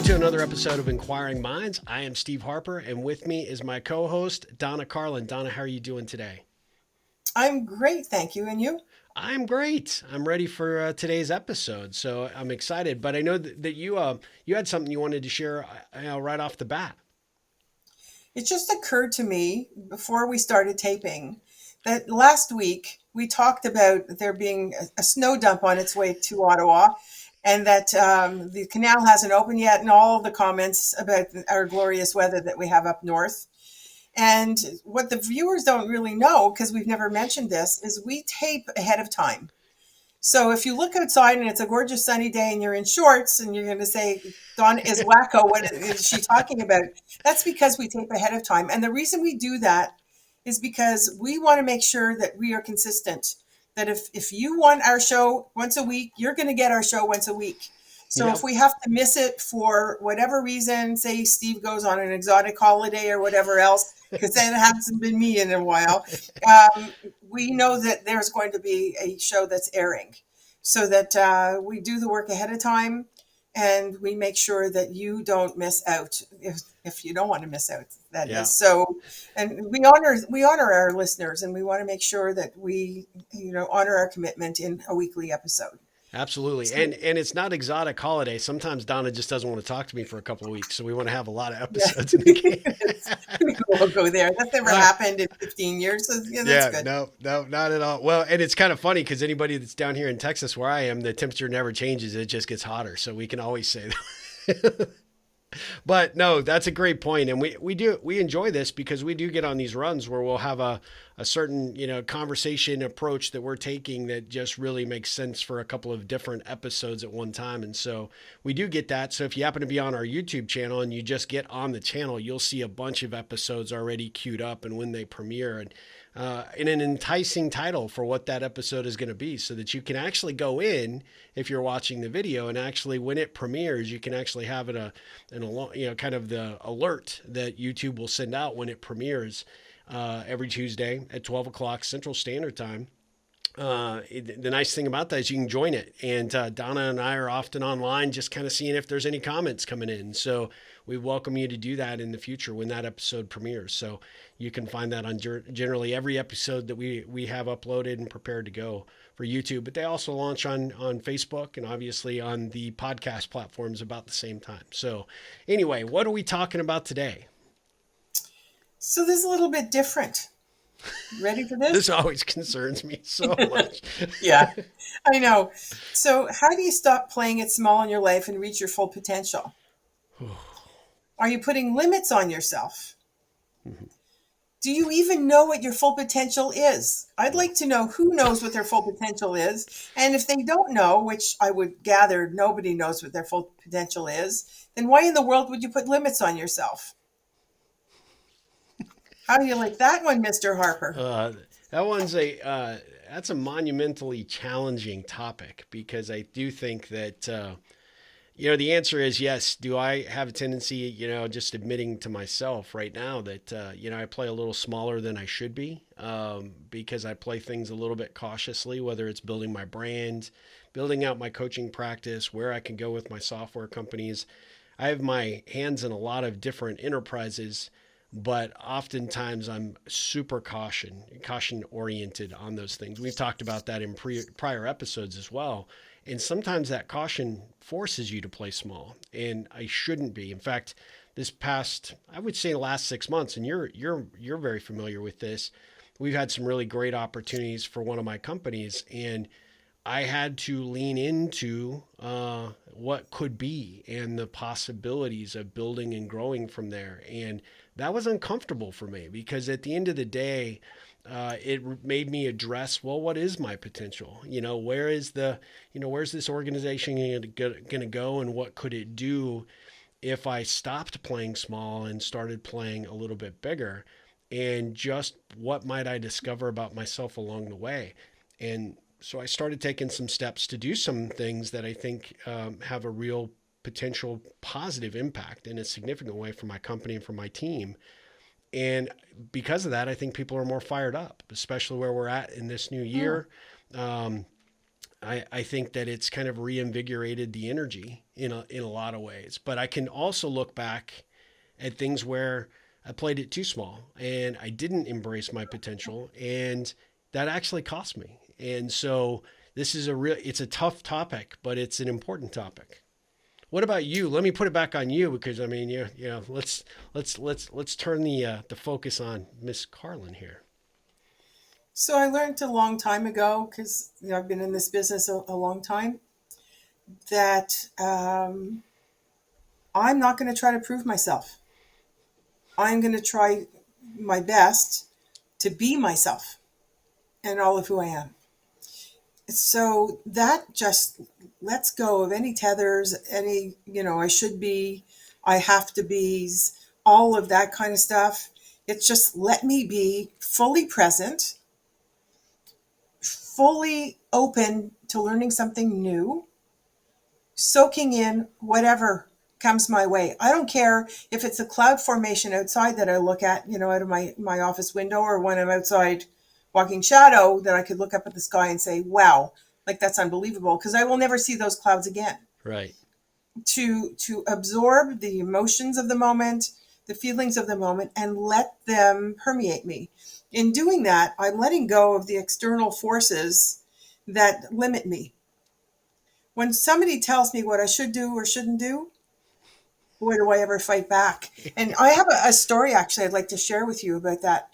to another episode of Inquiring Minds. I am Steve Harper, and with me is my co-host, Donna Carlin. Donna, how are you doing today? I'm great, thank you. And you? I'm great. I'm ready for today's episode, so I'm excited. But I know that you had something you wanted to share right off the bat. It just occurred to me before we started taping that last week we talked about there being a snow dump on its way to Ottawa and that the canal hasn't opened yet, and all the comments about our glorious weather that we have up north. And what the viewers don't really know, because we've never mentioned this, is we tape ahead of time. So if you look outside and it's a gorgeous sunny day and you're in shorts and you're going to say, Donna is wacko, what is she talking about? That's because we tape ahead of time. And the reason we do that is because we want to make sure that we are consistent. That if you want our show once a week, you're going to get our show once a week. So Yep. if we have to miss it for whatever reason, say Steve goes on an exotic holiday or whatever else, because that hasn't been me in a while, um, we know that there's going to be a show that's airing, so that we do the work ahead of time, and we make sure that you don't miss out if you don't want to miss out, that Yeah. is. So, and we honor our listeners, and we want to make sure that we honor our commitment in a weekly episode. Absolutely. So, And it's not exotic holiday. Sometimes Donna just doesn't want to talk to me for a couple of weeks. So we want to have a lot of yeah. episodes in the game. We won't go there. That's never Uh, happened in 15 years. So yeah, that's yeah, good. no, not at all. Well, and it's kind of funny because anybody that's down here in Texas where I am, the temperature never changes. It just gets hotter. So we can always say that. But no, that's a great point. And we enjoy this because we do get on these runs where we'll have a certain, conversation approach that we're taking that just really makes sense for a couple of different episodes at one time. And so we do get that. So if you happen to be on our YouTube channel and you just get on the channel, you'll see a bunch of episodes already queued up and when they premiere. And in an enticing title for what that episode is going to be, so that you can actually go in if you're watching the video and actually when it premieres, you can actually have it kind of the alert that YouTube will send out when it premieres every Tuesday at 12 o'clock Central Standard Time. The nice thing about that is you can join it. And Donna and I are often online just kind of seeing if there's any comments coming in. So we welcome you to do that in the future when that episode premieres. So you can find that on generally every episode that we have uploaded and prepared to go for YouTube. But they also launch on Facebook and obviously on the podcast platforms about the same time. So anyway, what are we talking about today? So this is a little bit different. Ready for this? This always concerns me so much. Yeah, I know. So how do you stop playing it small in your life and reach your full potential? Are you putting limits on yourself? Do you even know what your full potential is? I'd like to know who knows what their full potential is. And if they don't know, which I would gather nobody knows what their full potential is, then why in the world would you put limits on yourself? How do you like that one, Mr. Harper? Uh, that one's that's a monumentally challenging topic because I do think that the answer is yes. Do I have a tendency, just admitting to myself right now that I play a little smaller than I should be because I play things a little bit cautiously, whether it's building my brand, building out my coaching practice, where I can go with my software companies. I have my hands in a lot of different enterprises, but oftentimes I'm super caution oriented on those things. We've talked about that in prior episodes as well. And sometimes that caution forces you to play small, and I shouldn't be. In fact, this past, I would say the last 6 months, and you're very familiar with this. We've had some really great opportunities for one of my companies, and I had to lean into what could be and the possibilities of building and growing from there. And that was uncomfortable for me because at the end of the day, it made me address, well, what is my potential? Where's this organization going to go, and what could it do if I stopped playing small and started playing a little bit bigger? And just what might I discover about myself along the way? And so I started taking some steps to do some things that I think have a real potential positive impact in a significant way for my company and for my team. And because of that, I think people are more fired up, especially where we're at in this new year. I think that it's kind of reinvigorated the energy in a lot of ways. But I can also look back at things where I played it too small and I didn't embrace my potential, and that actually cost me. And so this is it's a tough topic, but it's an important topic. What about you? Let me put it back on you because I mean, let's turn the focus on Miss Carlin here. So I learned a long time ago, because I've been in this business a long time, that I'm not going to try to prove myself. I'm going to try my best to be myself and all of who I am. So that just lets go of any tethers, any, I should be, I have to be's, all of that kind of stuff. It's just let me be fully present, fully open to learning something new, soaking in whatever comes my way. I don't care if it's a cloud formation outside that I look at, out of my office window, or when I'm outside walking shadow that I could look up at the sky and say, wow, like that's unbelievable, because I will never see those clouds again. Right. To absorb the emotions of the moment, the feelings of the moment, and let them permeate me. In doing that, I'm letting go of the external forces that limit me. When somebody tells me what I should do or shouldn't do, boy, do I ever fight back. And I have a story actually I'd like to share with you about that.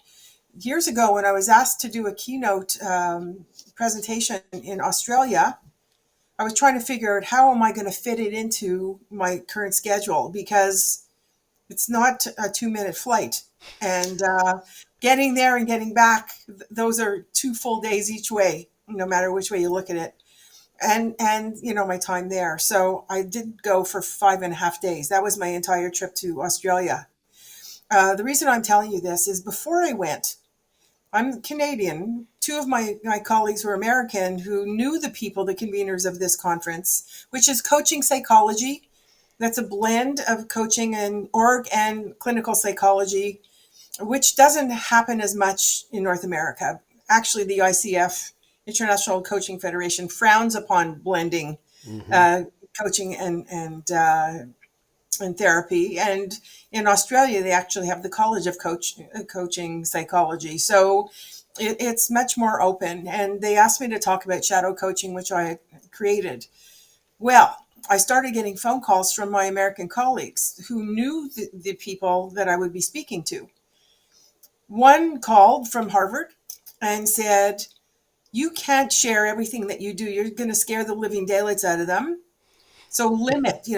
Years ago, when I was asked to do a keynote presentation in Australia, I was trying to figure out how am I going to fit it into my current schedule, because it's not a 2-minute flight. And getting there and getting back, those are 2 full days each way, no matter which way you look at it. And my time there. So I did go for 5.5 days. That was my entire trip to Australia. The reason I'm telling you this is before I went, I'm Canadian. 2 of my colleagues were American who knew the people, the conveners of this conference, which is coaching psychology. That's a blend of coaching and org and clinical psychology, which doesn't happen as much in North America. Actually, the ICF, International Coaching Federation, frowns upon blending coaching and therapy. And in Australia, they actually have the College of Coaching Psychology. So it's much more open. And they asked me to talk about shadow coaching, which I created. Well, I started getting phone calls from my American colleagues who knew the people that I would be speaking to. One called from Harvard and said, you can't share everything that you do. You're going to scare the living daylights out of them. So limit,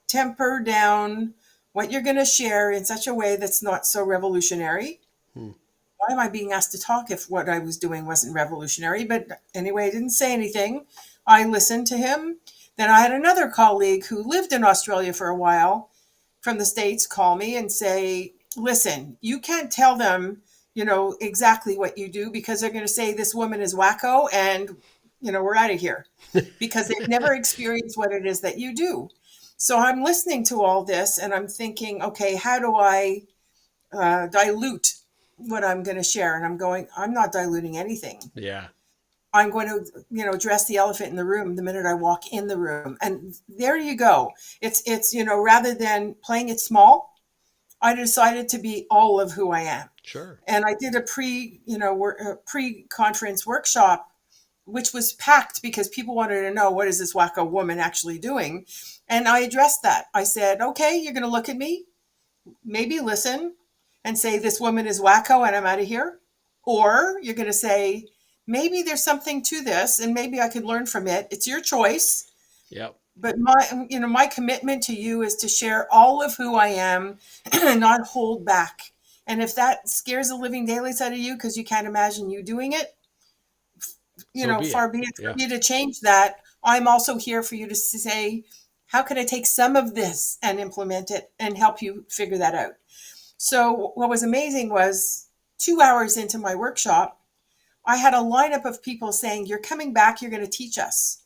temper down what you're going to share in such a way that's not so revolutionary. Why am I being asked to talk if what I was doing wasn't revolutionary? But anyway, I didn't say anything. I listened to him. Then I had another colleague who lived in Australia for a while from the States call me and say, listen, you can't tell them, exactly what you do, because they're going to say this woman is wacko and, we're out of here, because they've never experienced what it is that you do. So I'm listening to all this and I'm thinking, okay, how do I dilute what I'm going to share? And I'm not diluting anything. Yeah. I'm going to, address the elephant in the room the minute I walk in the room. And there you go. It's, rather than playing it small, I decided to be all of who I am. Sure. And I did a pre-conference workshop, which was packed because people wanted to know, what is this wacko woman actually doing? And I addressed that. I said, okay, you're going to look at me, maybe listen and say, this woman is wacko and I'm out of here. Or you're going to say, maybe there's something to this and maybe I could learn from it. It's your choice. Yep. But my commitment to you is to share all of who I am and not hold back. And if that scares the living daylights out of you because you can't imagine you doing it, far be it for me to change that. I'm also here for you to say, how can I take some of this and implement it and help you figure that out? So what was amazing was 2 hours into my workshop, I had a lineup of people saying, you're coming back, you're going to teach us.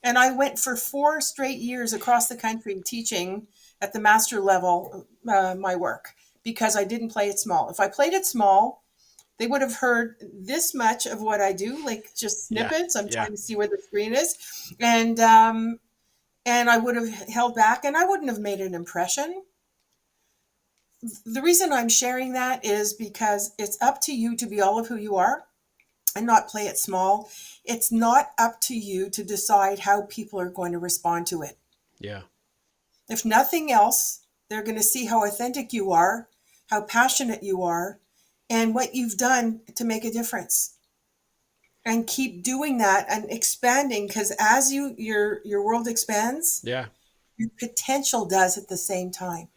And I went for 4 straight years across the country teaching at the master level my work, because I didn't play it small. If I played it small, They would have heard this much of what I do, like just Yeah. snippets. I'm Yeah. trying to see where the screen is, and I would have held back, and I wouldn't have made an impression. The reason I'm sharing that is because it's up to you to be all of who you are and not play it small. It's not up to you to decide how people are going to respond to it. Yeah. If nothing else, they're going to see how authentic you are, how passionate you are, and what you've done to make a difference. And keep doing that and expanding, because as your world expands, Yeah. your potential does at the same time.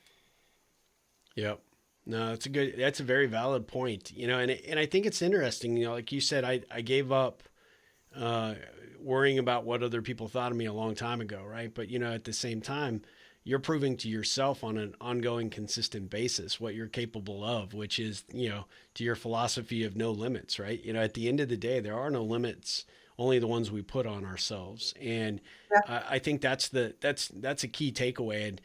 Yep. No, that's a very valid point. And I think it's interesting, like you said, I gave up uh, worrying about what other people thought of me a long time ago, right? But at the same time, you're proving to yourself on an ongoing, consistent basis what you're capable of, which is, to your philosophy of no limits, right? At the end of the day, there are no limits, only the ones we put on ourselves. And Yeah. I think that's a key takeaway. And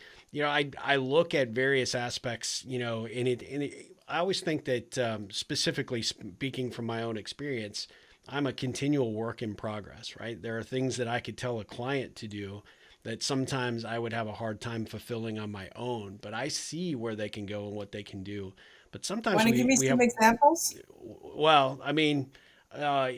I look at various aspects, I always think that specifically speaking from my own experience, I'm a continual work in progress, right? There are things that I could tell a client to do that sometimes I would have a hard time fulfilling on my own, but I see where they can go and what they can do. But sometimes Want to give me we some have, examples? well, I mean, uh,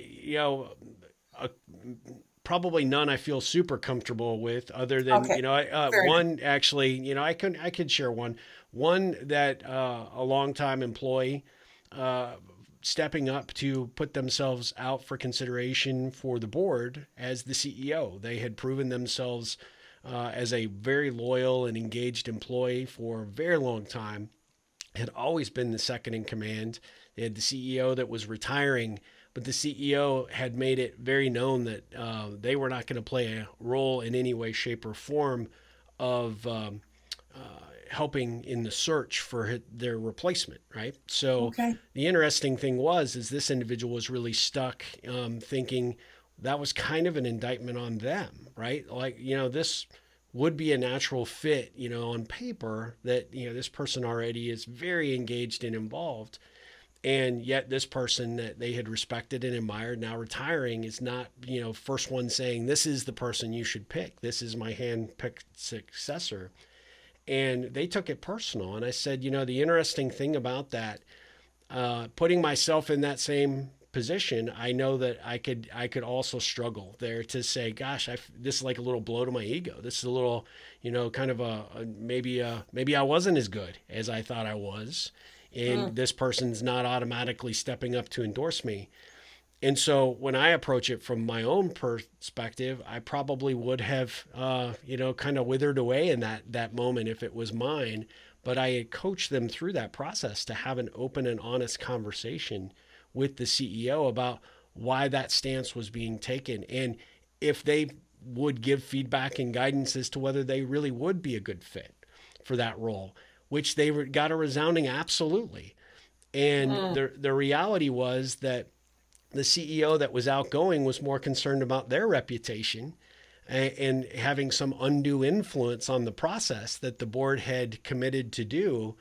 probably none I feel super comfortable with, other than Okay, fair enough. one actually, I could share one that a longtime employee uh, stepping up to put themselves out for consideration for the board as the CEO. They had proven themselves as a very loyal and engaged employee for a very long time, had always been the second in command. They had the CEO that was retiring, but the CEO had made it very known that they were not going to play a role in any way, shape, or form of helping in the search for their replacement, right? So Okay. the interesting thing is this individual was really stuck thinking that was kind of an indictment on them, right? Like, this would be a natural fit, on paper that, this person already is very engaged and involved. And yet this person that they had respected and admired now retiring is not, first one saying, this is the person you should pick. This is my hand-picked successor. And they took it personal. And I said, the interesting thing about that, putting myself in that same position, I know that I could also struggle there to say, gosh, this is like a little blow to my ego. This is a little, kind of maybe I wasn't as good as I thought I was, and Mm. this person's not automatically stepping up to endorse me. And so when I approach it from my own perspective, I probably would have, kind of withered away in that moment if it was mine. But I had coached them through that process to have an open and honest conversation with the CEO about why that stance was being taken, and if they would give feedback and guidance as to whether they really would be a good fit for that role, which they got a resounding absolutely. And Mm. the reality was that the CEO that was outgoing was more concerned about their reputation and having some undue influence on the process that the board had committed to do.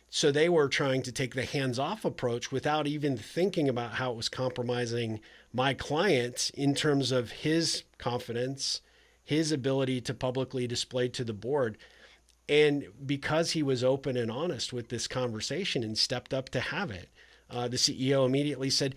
So they were trying to take the hands off approach without even thinking about how it was compromising my client in terms of his confidence, his ability to publicly display to the board. And because he was open and honest with this conversation and stepped up to have it, the CEO immediately said,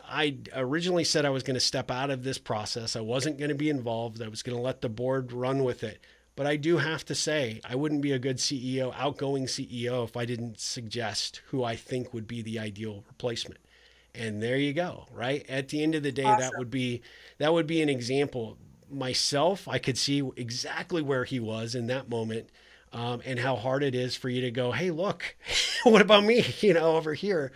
I originally said I was going to step out of this process. I wasn't going to be involved. I was going to let the board run with it. But I do have to say, I wouldn't be a good CEO, outgoing CEO, if I didn't suggest who I think would be the ideal replacement. And there you go, right? At the end of the day, that Awesome. would be an example. Myself, I could see exactly where he was in that moment, and how hard it is for you to go, hey, look, what about me? Over here.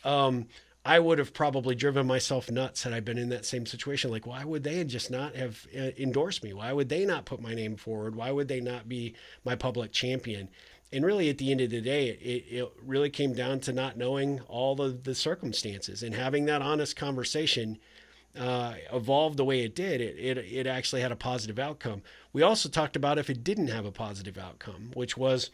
Um, I would have probably driven myself nuts had I been in that same situation. Like, why would they just not have endorsed me? Why would they not put my name forward? Why would they not be my public champion? And really, at the end of the day, it really came down to not knowing all the circumstances and having that honest conversation evolved the way it did. It actually had a positive outcome. We also talked about if it didn't have a positive outcome, which was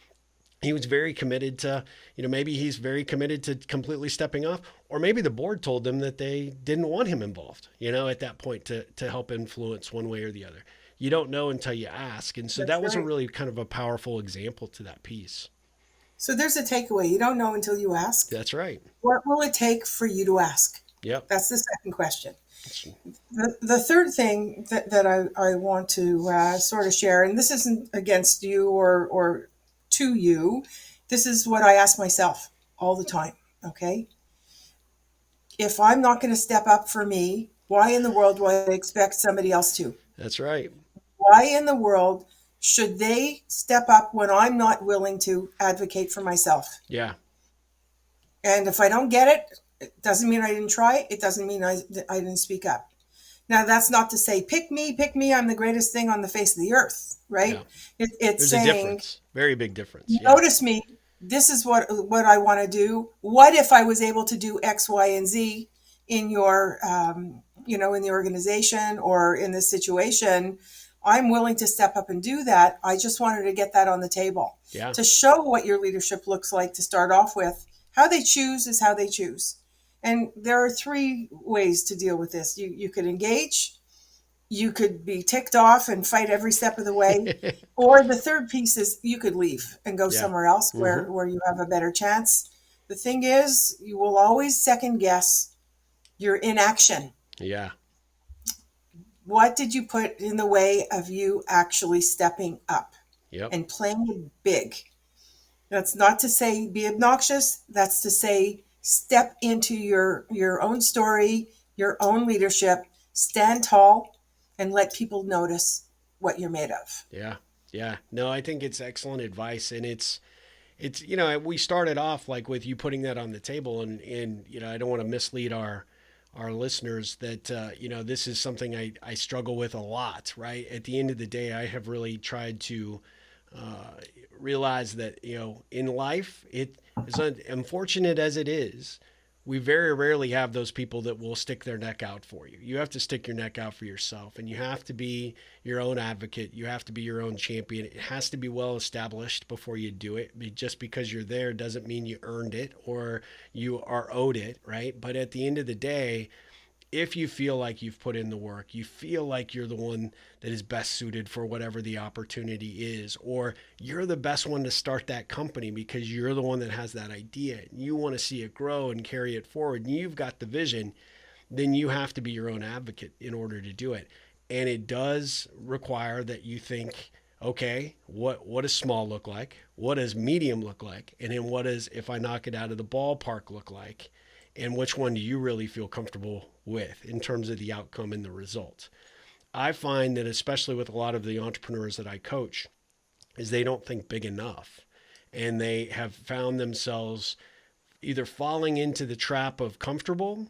he was very committed to, maybe he's very committed to completely stepping off, or maybe the board told them that they didn't want him involved, at that point to help influence one way or the other. You don't know until you ask. And so That's that was a right. really kind of a powerful example to that piece. So there's a takeaway. You don't know until you ask. That's right. What will it take for you to ask? Yep. That's the second question. The third thing that I want to sort of share, and this isn't against you or to you, this is what I ask myself all the time. Okay. If I'm not going to step up for me, why in the world do I expect somebody else to? That's right. Why in the world should they step up when I'm not willing to advocate for myself? Yeah. And if I don't get it, it doesn't mean I didn't try. It doesn't mean I didn't speak up. Now, that's not to say, pick me, I'm the greatest thing on the face of the earth, Yeah. right? It's There's a saying, difference. Very big difference. Yeah. notice me. This is what I want to do. What if I was able to do X, Y, and Z in your, in the organization or in this situation? I'm willing to step up and do that. I just wanted to get that on the table Yeah. to show what your leadership looks like to start off with. How they choose is how they choose. And there are three ways to deal with this. You could engage, you could be ticked off and fight every step of the way. Or the third piece is you could leave and go Yeah. somewhere else Mm-hmm. where you have a better chance. The thing is, you will always second guess your inaction. Yeah. What did you put in the way of you actually stepping up Yep. and playing it big? That's not to say be obnoxious. That's to say step into your own story, your own leadership, stand tall, and let people notice what you're made of. Yeah. Yeah. No, I think it's excellent advice. And it's, we started off like with you putting that on the table, and, I don't want to mislead our listeners that, this is something I struggle with a lot, right? At the end of the day, I have really tried to uh, realize that, in life, it is unfortunate as it is. We very rarely have those people that will stick their neck out for you. You have to stick your neck out for yourself, and you have to be your own advocate. You have to be your own champion. It has to be well established before you do it. Just because you're there doesn't mean you earned it or you are owed it, right? But at the end of the day, if you feel like you've put in the work, you feel like you're the one that is best suited for whatever the opportunity is, or you're the best one to start that company because you're the one that has that idea and you want to see it grow and carry it forward, and you've got the vision, then you have to be your own advocate in order to do it. And it does require that you think, okay, what does small look like? What does medium look like? And then what does, if I knock it out of the ballpark, look like? And which one do you really feel comfortable with in terms of the outcome and the result? I find that especially with a lot of the entrepreneurs that I coach is they don't think big enough, and they have found themselves either falling into the trap of comfortable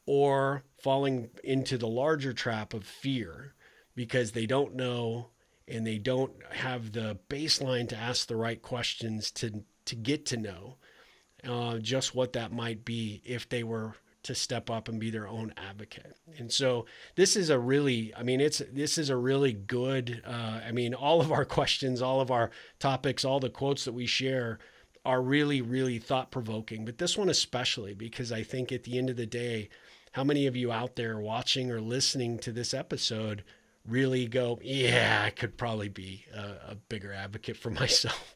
or falling into the larger trap of fear because they don't know and they don't have the baseline to ask the right questions to get to know just what that might be if they were to step up and be their own advocate. And so this is a really, this is a really good, all of our questions, all of our topics, all the quotes that we share are really, really thought provoking, but this one especially, because I think at the end of the day, how many of you out there watching or listening to this episode really go, yeah, I could probably be a bigger advocate for myself?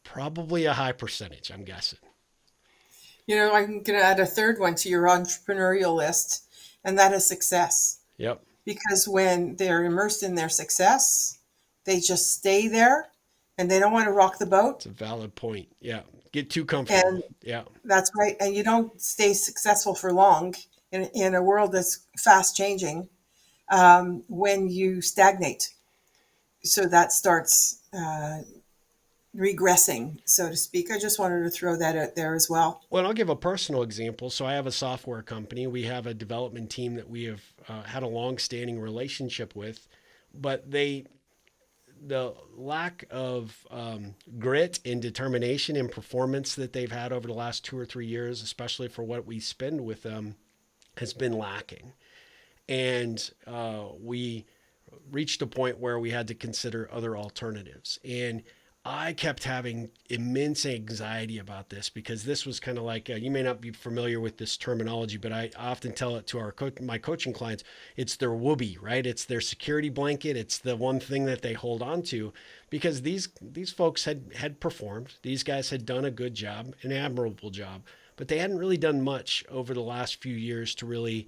Probably a high percentage, I'm guessing. I'm going to add a third one to your entrepreneurial list, and that is success. Yep. Because when they're immersed in their success, they just stay there and they don't want to rock the boat. It's a valid point. Yeah. Get too comfortable. And yeah. That's right. And you don't stay successful for long in a world that's fast changing when you stagnate. So that starts regressing, so to speak. I just wanted to throw that out there as well. Well, I'll give a personal example. So I have a software company. We have a development team that we have had a long-standing relationship with, but the lack of grit and determination and performance that they've had over the last 2 or 3 years, especially for what we spend with them, has been lacking. And we reached a point where we had to consider other alternatives. And I kept having immense anxiety about this because this was kind of like you may not be familiar with this terminology, but I often tell it to my coaching clients. It's their whoopee, right? It's their security blanket. It's the one thing that they hold on to because these folks had performed. These guys had done a good job, an admirable job, but they hadn't really done much over the last few years to really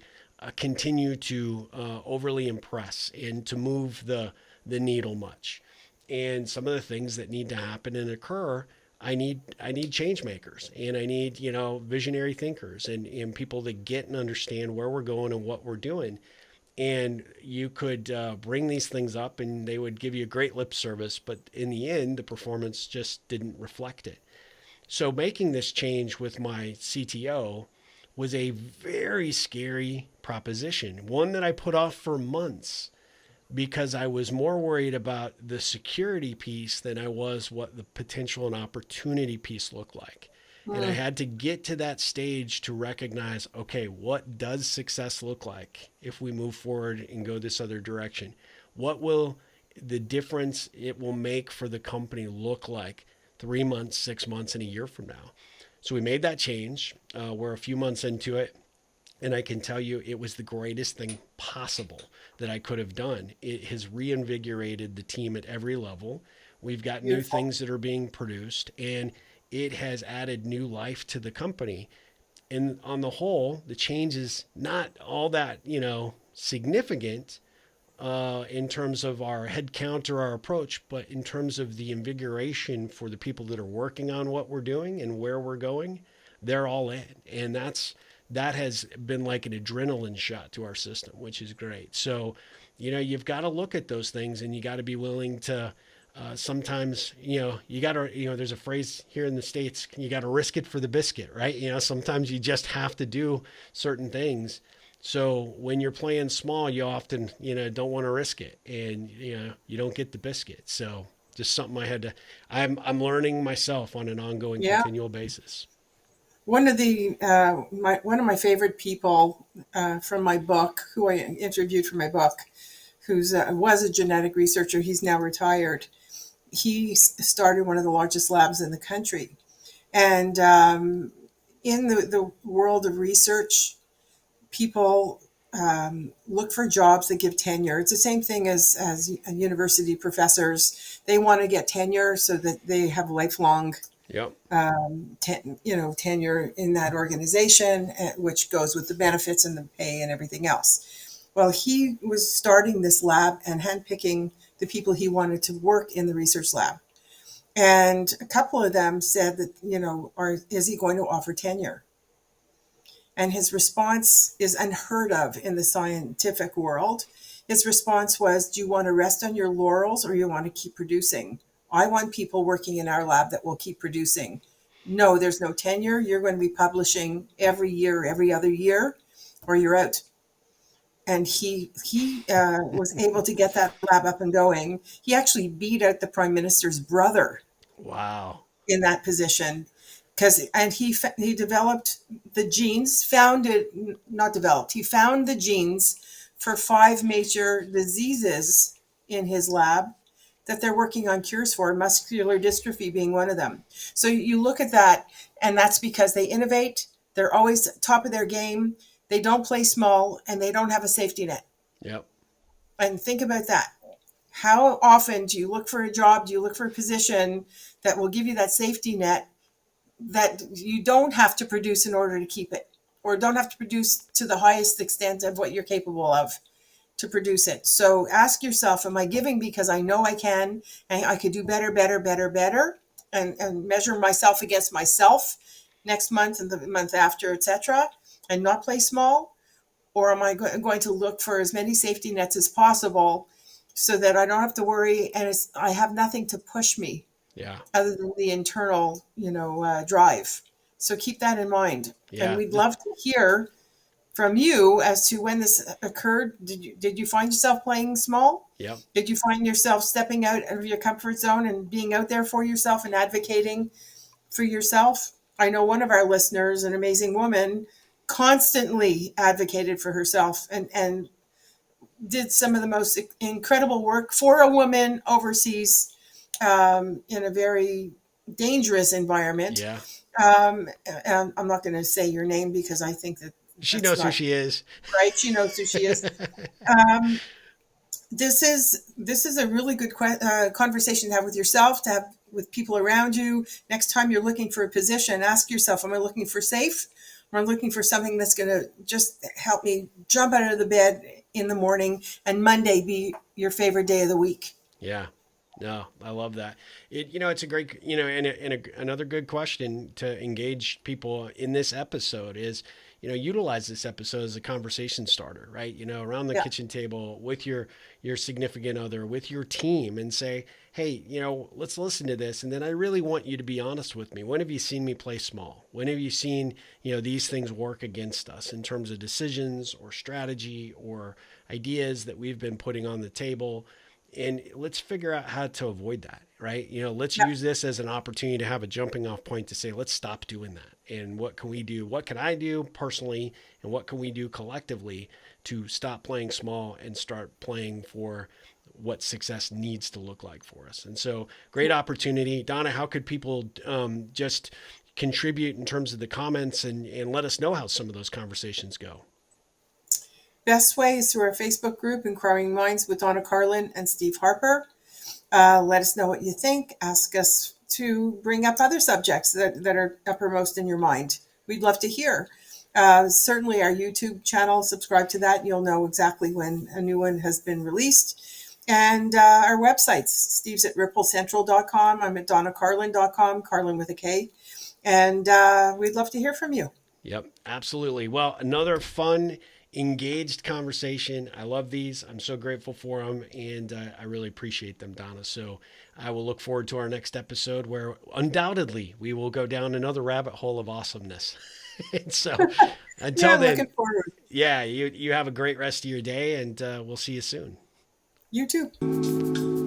continue to overly impress and to move the needle much. And some of the things that need to happen and occur, I need change makers, and I need visionary thinkers, and people that get and understand where we're going and what we're doing. And you could bring these things up and they would give you a great lip service, but in the end the performance just didn't reflect it. So making this change with my CTO was a very scary proposition, one that I put off for months because I was more worried about the security piece than I was what the potential and opportunity piece looked like. And I Mm. had to get to that stage to recognize, okay, what does success look like if we move forward and go this other direction? What will the difference it will make for the company look like 3 months, 6 months, and a year from now? So we made that change. We're a few months into it. And I can tell you it was the greatest thing possible that I could have done. It has reinvigorated the team at every level. We've got new Beautiful. things that are being produced, and it has added new life to the company. And on the whole, the change is not all that, significant in terms of our head count or our approach, but in terms of the invigoration for the people that are working on what we're doing and where we're going, they're all in. And that has been like an adrenaline shot to our system, which is great. So, you've got to look at those things and you got to be willing to sometimes, you got to, there's a phrase here in the States, you got to risk it for the biscuit, right? Sometimes you just have to do certain things. So when you're playing small, you often, don't want to risk it and, you don't get the biscuit. So just something I'm learning myself on an ongoing, Yeah. continual basis. One of my favorite people from my book, who I interviewed for my book, who's was a genetic researcher. He's now retired. He started one of the largest labs in the country, and in the world of research, people look for jobs that give tenure. It's the same thing as university professors. They want to get tenure so that they have lifelong Yep. tenure in that organization, which goes with the benefits and the pay and everything else. Well, he was starting this lab and handpicking the people he wanted to work in the research lab. And a couple of them said that, is he going to offer tenure? And his response is unheard of in the scientific world. His response was, do you want to rest on your laurels or you want to keep producing? I want people working in our lab that will keep producing. No, there's no tenure. You're going to be publishing every year, every other year, or you're out. And he was able to get that lab up and going. He actually beat out the prime minister's brother Wow. in that position because and he developed the genes founded not developed he found the genes for 5 major diseases in his lab that they're working on cures for, muscular dystrophy being one of them. So you look at that, and that's because they innovate, they're always top of their game, they don't play small, and they don't have a safety net. Yep. And think about that. How often do you look for a job, do you look for a position that will give you that safety net, that you don't have to produce in order to keep it, or don't have to produce to the highest extent of what you're capable of to produce it? So ask yourself, am I giving because I know I can and I could do better, better, better, better, and measure myself against myself next month and the month after, etc., and not play small? Or am I going to look for as many safety nets as possible so that I don't have to worry and I have nothing to push me Yeah. other than the internal, drive. So keep that in mind. And Yeah. we'd love to hear from you as to when this occurred. Did you find yourself playing small? Yep. Did you find yourself stepping out of your comfort zone and being out there for yourself and advocating for yourself? I know one of our listeners, an amazing woman, constantly advocated for herself and did some of the most incredible work for a woman overseas in a very dangerous environment. Yeah. And I'm not going to say your name because I think that She that's knows who not she is. right. She knows who she is. Um, this is a really good conversation to have with yourself, to have with people around you. Next time you're looking for a position, ask yourself, am I looking for safe? Am I looking for something that's going to just help me jump out of the bed in the morning and Monday be your favorite day of the week? Yeah. No, I love that. It's a great, another good question to engage people in this episode is, utilize this episode as a conversation starter, right? Around the Yeah. kitchen table with your significant other, with your team, and say, hey, let's listen to this. And then I really want you to be honest with me. When have you seen me play small? When have you seen, these things work against us in terms of decisions or strategy or ideas that we've been putting on the table? And let's figure out how to avoid that, right? Let's Yeah. use this as an opportunity to have a jumping off point to say, let's stop doing that. And what can we do? What can I do personally? And what can we do collectively to stop playing small and start playing for what success needs to look like for us? And so, great opportunity. Donna, how could people just contribute in terms of the comments and let us know how some of those conversations go? Best way is through our Facebook group, Inquiring Minds with Donna Carlin and Steve Harper. Let us know what you think. Ask us to bring up other subjects that are uppermost in your mind. We'd love to hear. Certainly our YouTube channel, subscribe to that. You'll know exactly when a new one has been released. And our websites, Steve's at ripplecentral.com. I'm at donnacarlin.com, Carlin with a K. And we'd love to hear from you. Yep, absolutely. Well, another fun, engaged conversation. I love these. I'm so grateful for them, and I really appreciate them, Donna. So I will look forward to our next episode where undoubtedly we will go down another rabbit hole of awesomeness. And so Yeah, until I'm then, looking forward. yeah, you have a great rest of your day, and we'll see you soon. You too.